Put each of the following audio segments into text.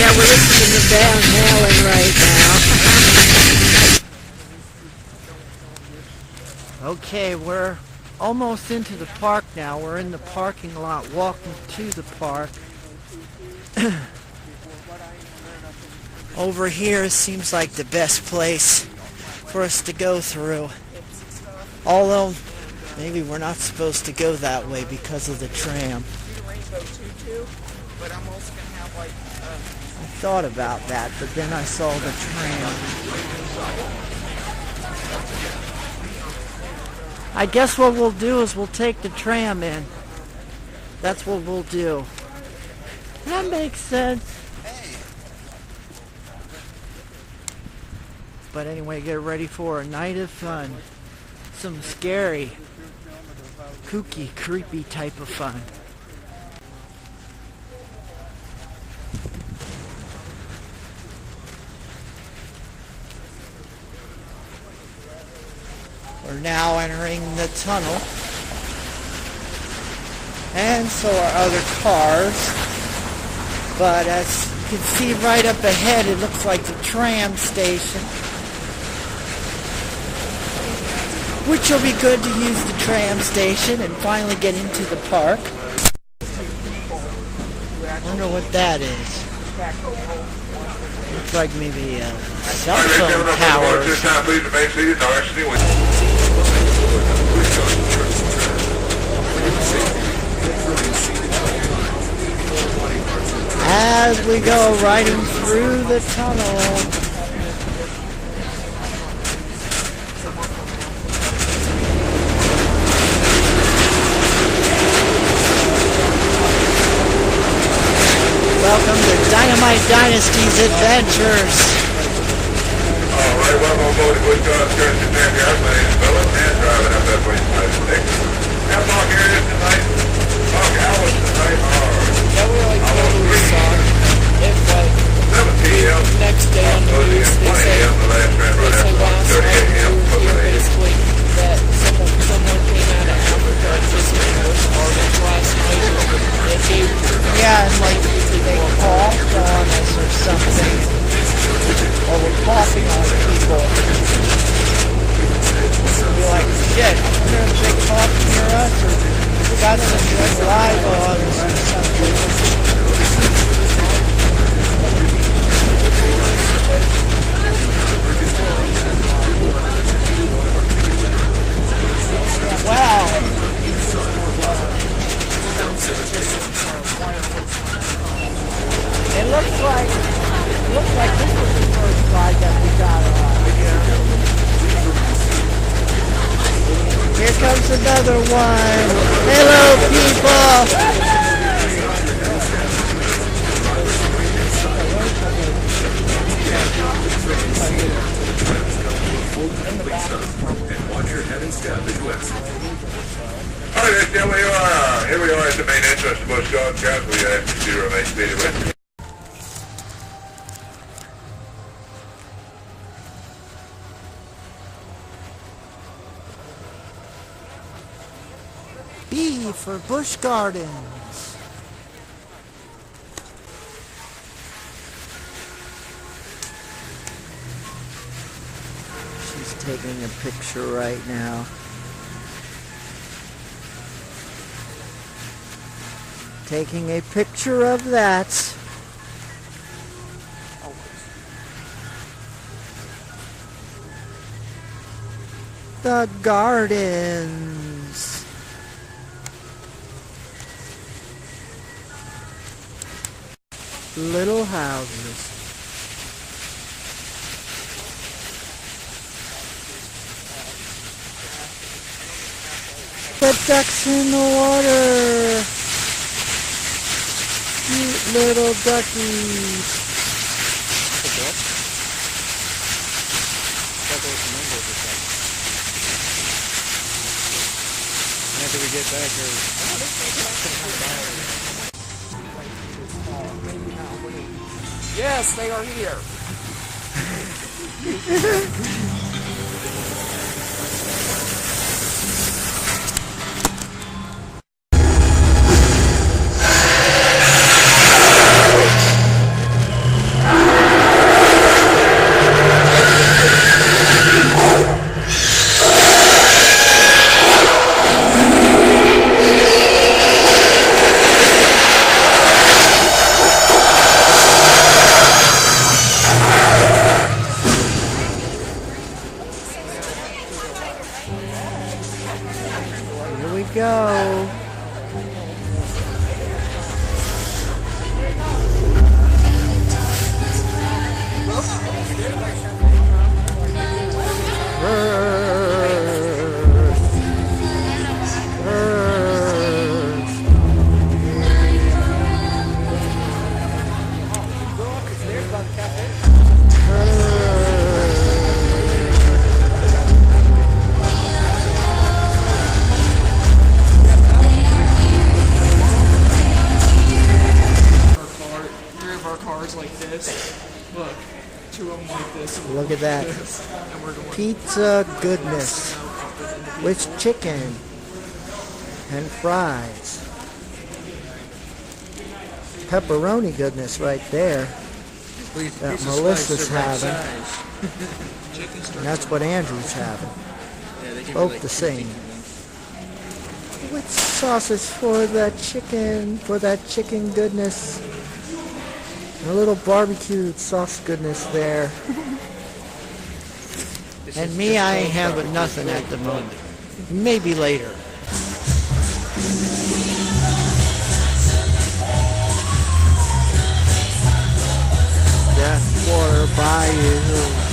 Yeah, we're listening to Van Halen right now. Okay, we're almost into the park now. We're in the parking lot, walking to the park. Over here seems like the best place for us to go through. Although, maybe we're not supposed to go that way because of the tram. I thought about that, but then I saw the tram. I guess what we'll do is we'll take the tram in. That's what we'll do. That makes sense. But anyway, get ready for a night of fun. Some scary, kooky, creepy type of fun. We're now entering the tunnel. And so are other cars. But as you can see right up ahead, it looks like the tram station. Which will be good to use the tram station and finally get into the park. I wonder what that is. Looks like maybe a cell phone tower or something. As we go riding through the tunnel. Welcome to Dynamite Dynasty's Adventures. Alright, welcome aboard the Bush Gardens Church in Tampa. My name is Philip, and driving up that way tonight. How long here it is tonight? Hours tonight are... Yeah, we like to go to the song. If, 7 p.m. next day on the news, they say last night we were here, basically, that someone came out of Africa and visited Bush Gardens last night. They gave... Yeah, and like... they coughed on us or something, or were coughing on people. We'd be like, shit, I wonder if they coughed near us or got some saliva on us or something. Wow. It looks like this was the first ride that we got on. Here comes another one. Hello, people. Alright, here we are at the main entrance to Bush Gardens. Guys, we ask you to remain seated with me. B for Busch Gardens. She's taking a picture right now. Taking a picture of that. The gardens. Little houses. The ducks in the water. Cute little duckies. After we get back here. Yes, they are here. this. Look, two of them like this. And Look at that. and we're going Pizza goodness with chicken and fries. Pepperoni goodness right there that Melissa's having. And that's what Andrew's having. Both the same. With sausage for that chicken goodness. And a little barbecued sauce goodness there. And me, I ain't having nothing at the moment. Maybe later. Death Water Bayou.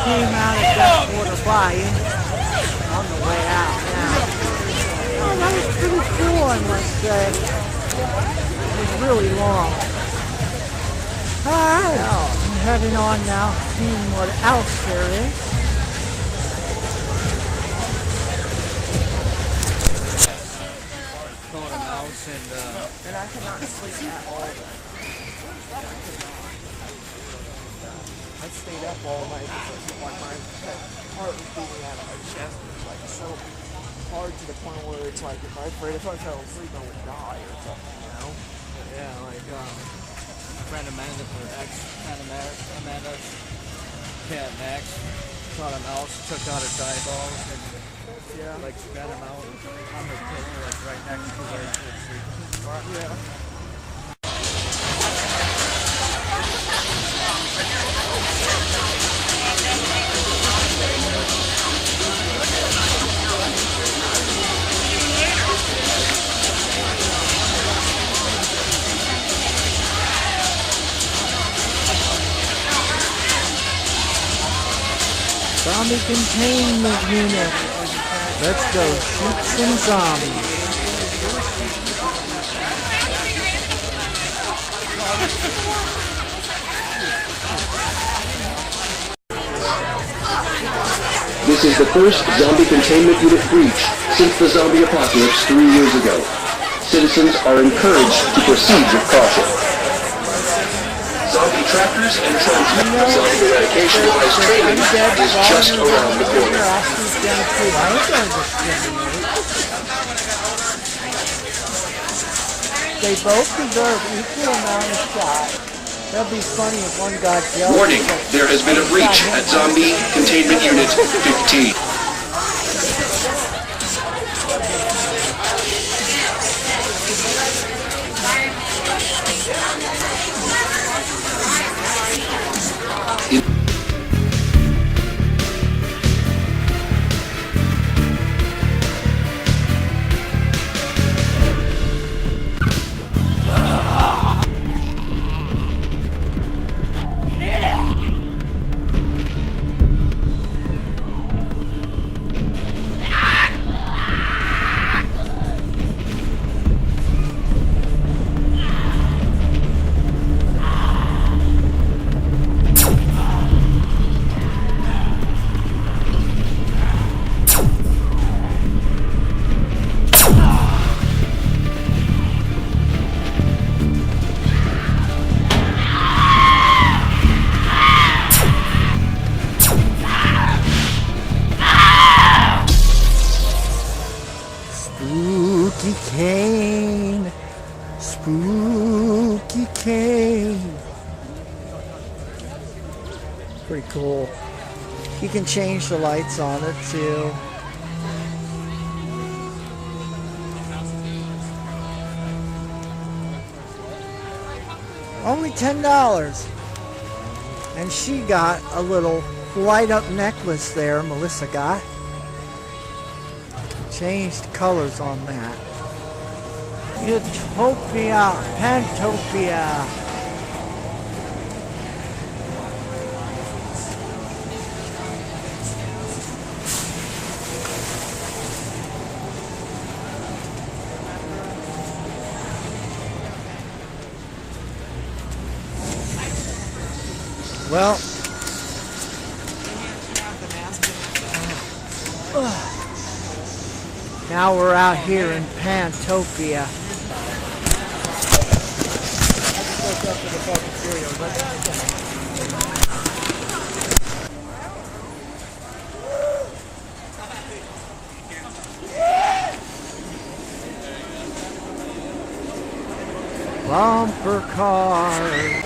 Came out of Death Water Bayou on the way out now. Oh, that was pretty cool, I must say. It was really long. Alright, I'm heading on now, seeing what else there is. Caught a mouse and I cannot sleep at all. I stayed up all night because like my heart was beating out of my chest. It was like so hard to the point where it's like if I fell asleep I would die or something, you know? yeah, like a friend of mine, her Amanda's cat Max, caught a mouse, took out its eyeballs, and like spat him out on her pillow, like right next to where she was sleeping. Yeah. Zombie containment unit. Let's go shoot some zombies. This is the first zombie containment unit breach since the zombie apocalypse 3 years ago. Citizens are encouraged to proceed with caution. Zombie trackers and transmitters of zombie eradication device training is just around the corner. They both deserve equal amount of shots. That'd be funny if one got jealous. Warning, there has been a breach at Zombie Containment Unit 15. Spooky cane. Spooky cane. Pretty cool. You can change the lights on it too. Only $10. And she got a little light up necklace there, Melissa got. changed colors on that. Utopia, Pantopia. Well, now we're out here in Pantopia. Bumper car.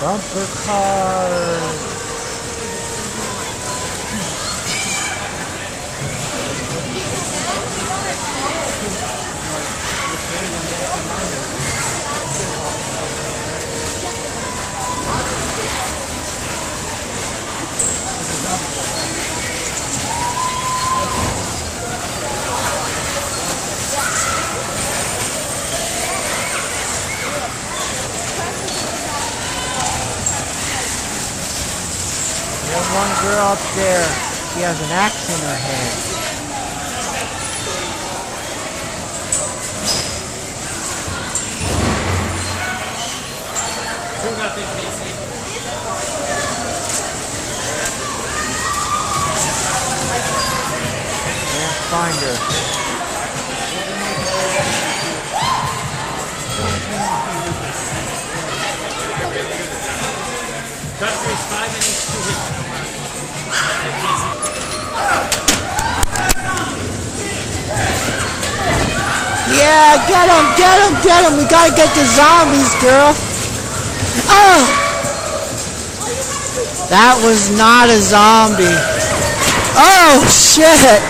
Bumper cars. There's one girl up there. She has an axe in her head. Can't find her. Country's 5 minutes to hit. Yeah, get him, get him, get him. We gotta get the zombies, girl. Oh! That was not a zombie. Oh, shit.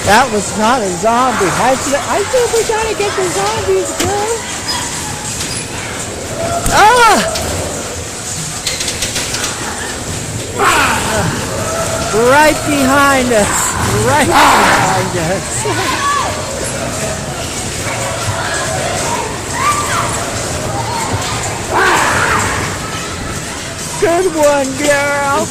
That was not a zombie. I think we gotta get the zombies, girl. Right behind us. Right behind us. Good one, girl.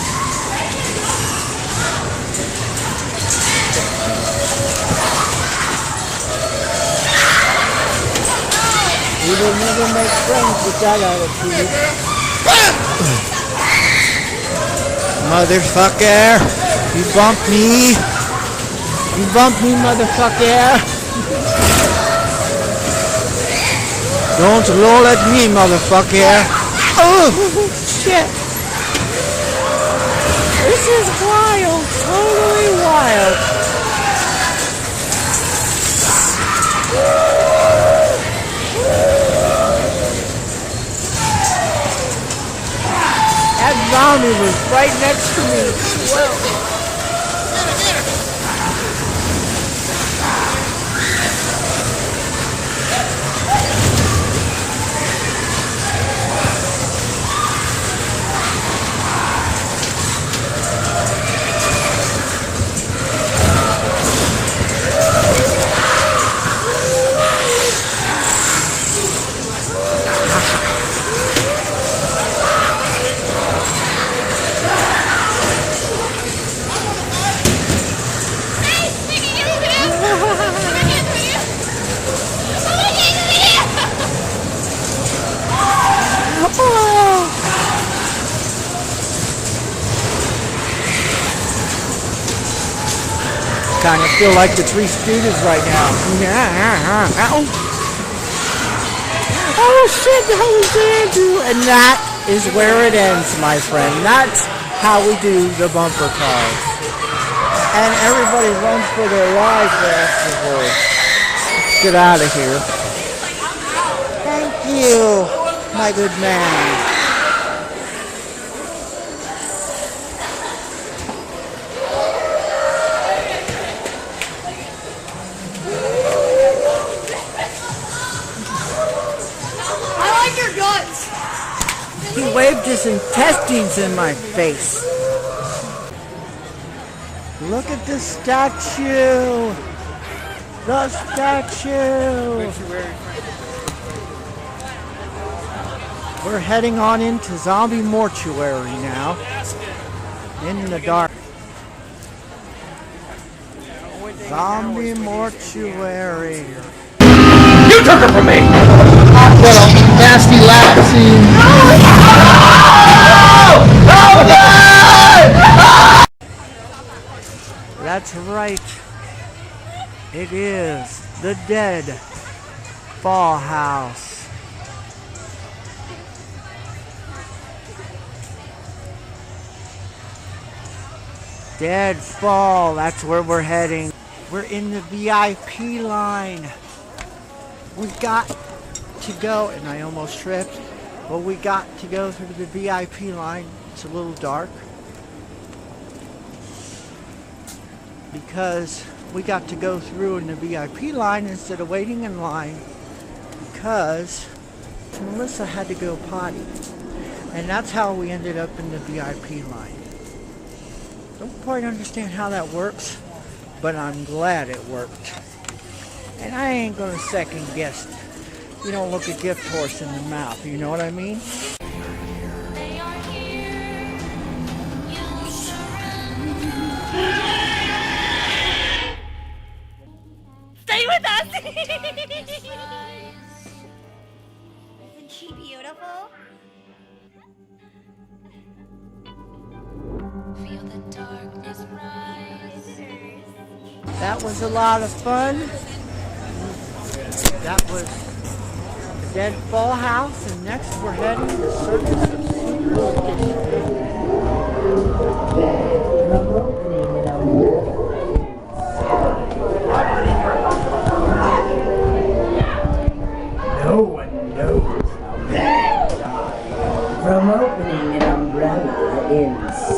We will never make friends with that attitude. Motherfucker! You bumped me! You bumped me, motherfucker! Don't roll at me, motherfucker! Oh, shit! This is wild! Totally wild! That zombie was right next to me. Well. kind of feel like the Three Stooges right now. Oh shit, that was Andrew! And that is where it ends, my friend. That's how we do the bumper cars. And everybody runs for their lives afterwards. Get out of here. Thank you, my good man. He waved his intestines in my face. Look at the statue. The statue. We're heading on into Zombie Mortuary now. In the dark. Zombie Mortuary. You took her from me! What a nasty lap scene. That's right. It is the Dead Fall House. Dead Fall, that's where we're heading. We're in the VIP line. We got to go, and I almost tripped, but we got to go through the VIP line. It's a little dark because we got to go through in the VIP line instead of waiting in line because Melissa had to go potty, and that's how we ended up in the VIP line. Don't quite understand how that works, but I'm glad it worked. And I ain't gonna second guess it. You don't look a gift horse in the mouth, you know what I mean? Stay with us! Isn't she beautiful? Feel the darkness rise. That was a lot of fun. That was the Dead Fall House, and next we're heading to the Circus of Superstition. No one knows from opening an umbrella inside.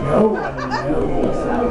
No one knows how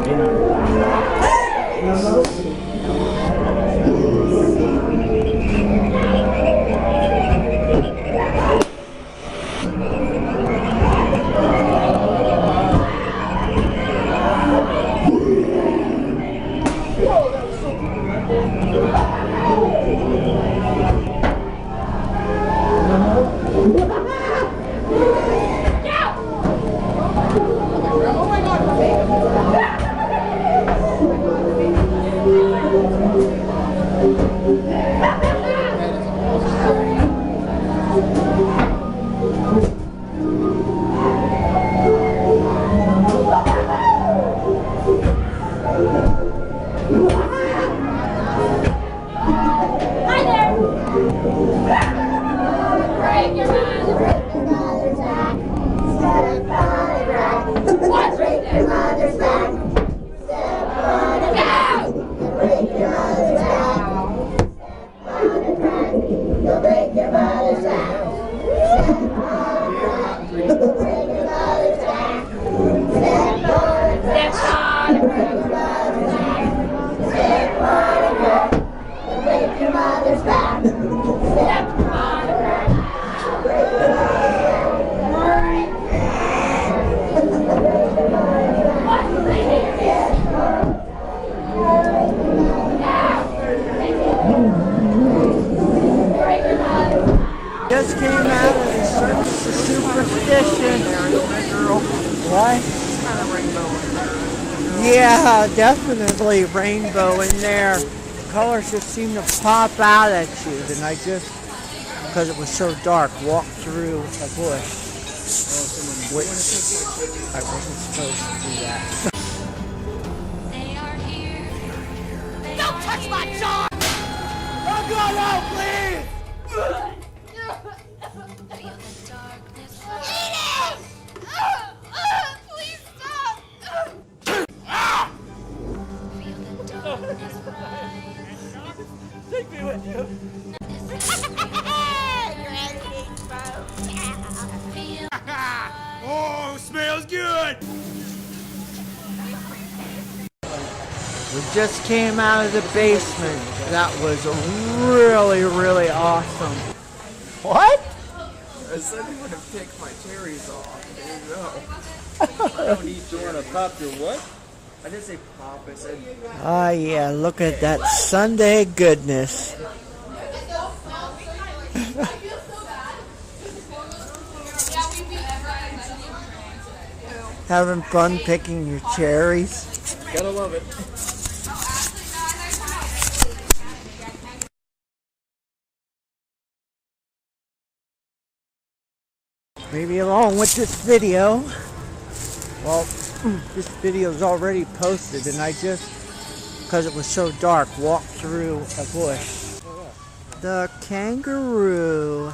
Just came out of the Circus of Superstition. What? Yeah, definitely rainbow in there. The colors just seem to pop out at you. And I just, because it was so dark, walked through a bush. which I wasn't supposed to do that. They are here. Don't touch my jaw! Oh God, no, please! Feel the darkness rise. Please stop! Feel the darkness rise. Take me with you. Feel Oh, smells good! We just came out of the basement. That was really, really awesome. What? I said you would have picked my cherries off. There you go. I don't eat. You want to pop your what? I didn't say pop. I said. Ah, yeah, look at that Sunday goodness. Having fun picking your cherries? Gotta love it. Maybe along with this video. Well, this video is already posted, and I just, because it was so dark, walked through a bush. The kangaroo.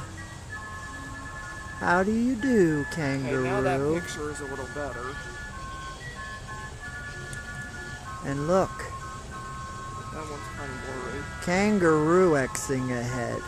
How do you do, kangaroo? Hey, now that picture is a little better. And look, That one's kind of blurry. kangaroo Xing ahead.